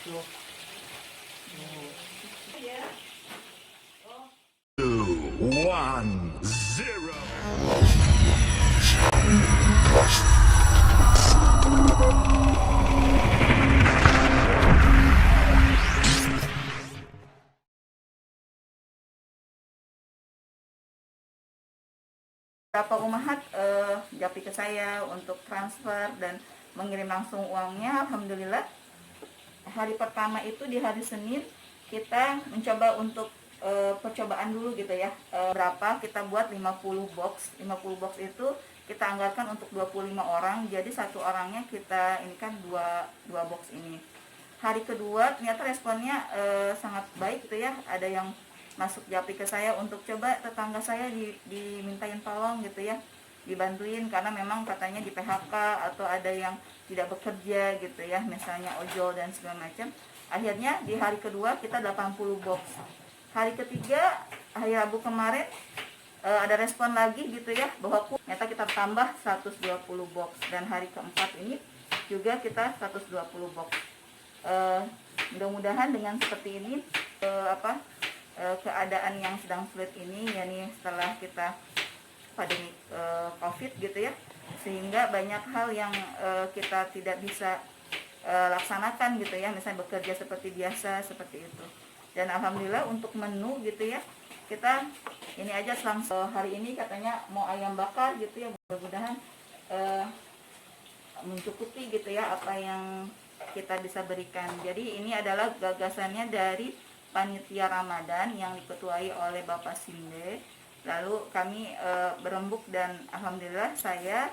Tuh. Ya. Two, one, zero. Beberapa umahat japri ke saya untuk transfer dan mengirim langsung uangnya. Alhamdulillah, hari pertama itu di hari Senin kita mencoba untuk percobaan dulu gitu ya. Berapa kita buat 50 box. 50 box itu kita anggarkan untuk 25 orang. Jadi satu orangnya kita ini kan dua box ini. Hari kedua ternyata responnya sangat baik gitu ya. Ada yang masuk japri ke saya untuk coba tetangga saya dimintain tolong gitu ya, dibantuin karena memang katanya di PHK atau ada yang tidak bekerja gitu ya, misalnya ojol dan segala macam. Akhirnya di hari kedua kita 80 box. Hari ketiga, hari Rabu kemarin ada respon lagi gitu ya, bahwa ternyata kita tambah 120 box, dan hari keempat ini juga kita 120 box. Mudah-mudahan dengan seperti ini keadaan yang sedang sulit ini, yakni setelah kita pandemi COVID gitu ya, sehingga banyak hal yang kita tidak bisa laksanakan gitu ya, misalnya bekerja seperti biasa seperti itu. Dan alhamdulillah untuk menu gitu ya, kita ini aja langsung hari ini katanya mau ayam bakar gitu ya, mudah-mudahan mencukupi gitu ya apa yang kita bisa berikan. Jadi ini adalah gagasannya dari panitia Ramadan yang diketuai oleh Bapak Sinde. Lalu kami berembuk dan alhamdulillah saya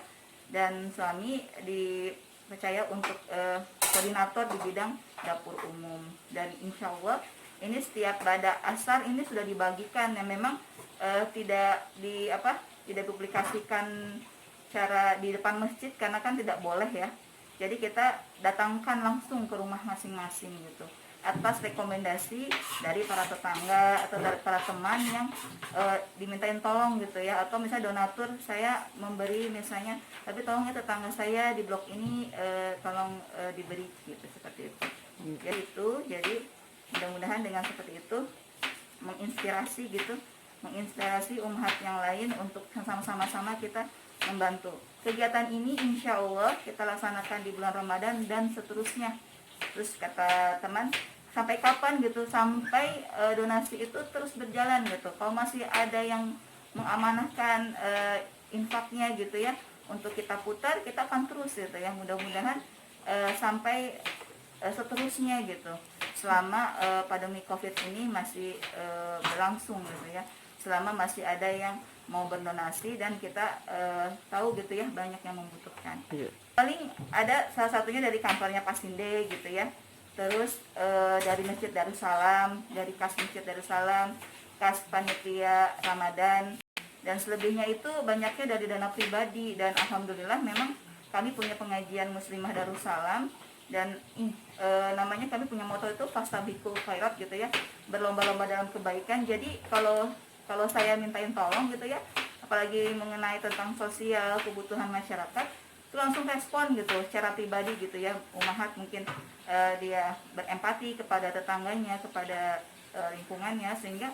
dan suami dipercaya untuk koordinator di bidang dapur umum. Dan insya Allah ini setiap pada asar ini sudah dibagikan, yang memang tidak dipublikasikan cara di depan masjid karena kan tidak boleh ya. Jadi kita datangkan langsung ke rumah masing-masing gitu, atas rekomendasi dari para tetangga atau dari para teman yang dimintain tolong gitu ya, atau misalnya donatur saya memberi misalnya, tapi tolong ya tetangga saya di blok ini tolong diberi gitu, seperti itu. Jadi mudah-mudahan dengan seperti itu menginspirasi gitu, menginspirasi umat yang lain untuk sama-sama kita membantu. Kegiatan ini insya Allah kita laksanakan di bulan Ramadan dan seterusnya. Terus kata teman, sampai kapan gitu, sampai donasi itu terus berjalan gitu. Kalau masih ada yang mengamanahkan infaknya gitu ya, untuk kita putar, kita akan terus gitu ya, mudah-mudahan sampai seterusnya gitu, selama pandemi COVID ini masih berlangsung gitu ya, selama masih ada yang mau berdonasi dan kita tahu gitu ya banyak yang membutuhkan. Paling ada salah satunya dari kantornya Pak Sinde gitu ya, terus dari Masjid Darussalam, dari kas Masjid Darussalam, kas panitia Ramadan, dan selebihnya itu banyaknya dari dana pribadi. Dan alhamdulillah memang kami punya pengajian Muslimah Darussalam, dan namanya kami punya moto itu fastabiqul khairat gitu ya, berlomba-lomba dalam kebaikan. Jadi kalau saya mintain tolong gitu ya, apalagi mengenai tentang sosial kebutuhan masyarakat, itu langsung respon gitu secara pribadi gitu ya. Umahat mungkin dia berempati kepada tetangganya, kepada lingkungannya, sehingga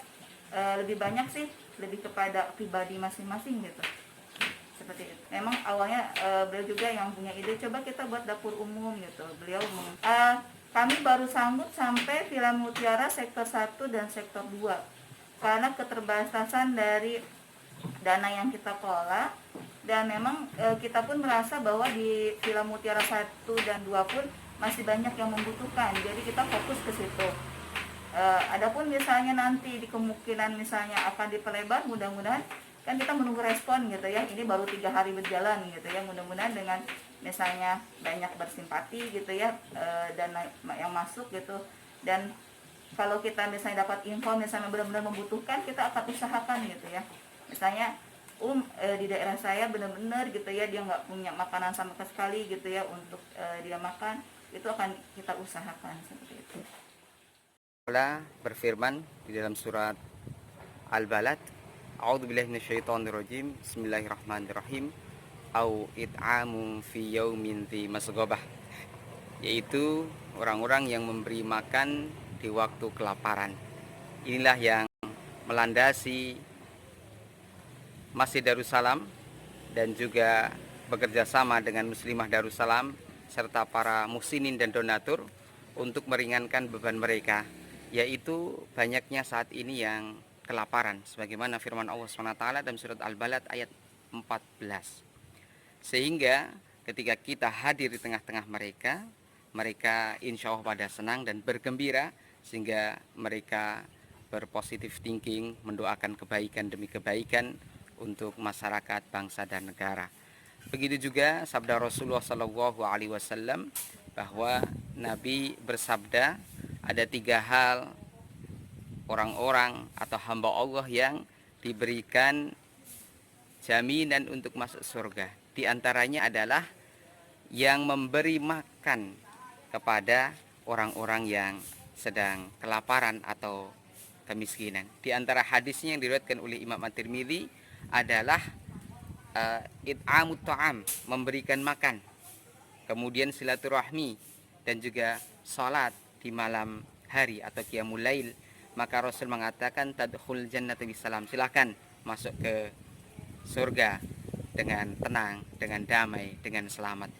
lebih banyak sih lebih kepada pribadi masing-masing gitu, seperti itu. Memang awalnya beliau juga yang punya ide, coba kita buat dapur umum gitu. Beliau kami baru sanggup sampai Villa Mutiara sektor 1 dan sektor 2 karena keterbatasan dari dana yang kita kelola. Dan memang kita pun merasa bahwa di Villa Mutiara 1 dan 2 pun masih banyak yang membutuhkan, jadi kita fokus ke situ. Adapun misalnya nanti di kemungkinan misalnya akan diperlebar, mudah-mudahan kan kita menunggu respon gitu ya, ini baru 3 hari berjalan gitu ya, mudah-mudahan dengan misalnya banyak bersimpati gitu ya, dana yang masuk gitu. Dan kalau kita misalnya dapat info misalnya benar-benar membutuhkan, kita akan usahakan gitu ya, misalnya di daerah saya benar-benar gitu ya, dia nggak punya makanan sama sekali gitu ya untuk dia makan, itu akan kita usahakan seperti itu. Allah berfirman di dalam surat Al-Balad, A'udzubillahi minasyaitonirrajim, Bismillahirrahmanirrahim, au it'amu fi yaumin dzi masghobah, yaitu orang-orang yang memberi makan di waktu kelaparan. Inilah yang melandasi Masjid Darussalam dan juga bekerja sama dengan Muslimah Darussalam serta para muhsinin dan donatur untuk meringankan beban mereka, yaitu banyaknya saat ini yang kelaparan sebagaimana firman Allah SWT dalam surat Al-Balad ayat 14. Sehingga ketika kita hadir di tengah-tengah mereka, mereka insya Allah pada senang dan bergembira, sehingga mereka berpositif thinking, mendoakan kebaikan demi kebaikan untuk masyarakat, bangsa dan negara. Begitu juga sabda Rasulullah SAW bahwa Nabi bersabda, ada 3 hal orang-orang atau hamba Allah yang diberikan jaminan untuk masuk surga. Di antaranya adalah yang memberi makan kepada orang-orang yang sedang kelaparan atau kemiskinan. Di antara hadisnya yang diriwayatkan oleh Imam At-Tirmidzi adalah it'amut ta'am, memberikan makan, kemudian silaturahmi, dan juga salat di malam hari atau qiyamul lail. Maka Rasul mengatakan tadkhul jannata bisalam, silakan masuk ke surga dengan tenang, dengan damai, dengan selamat.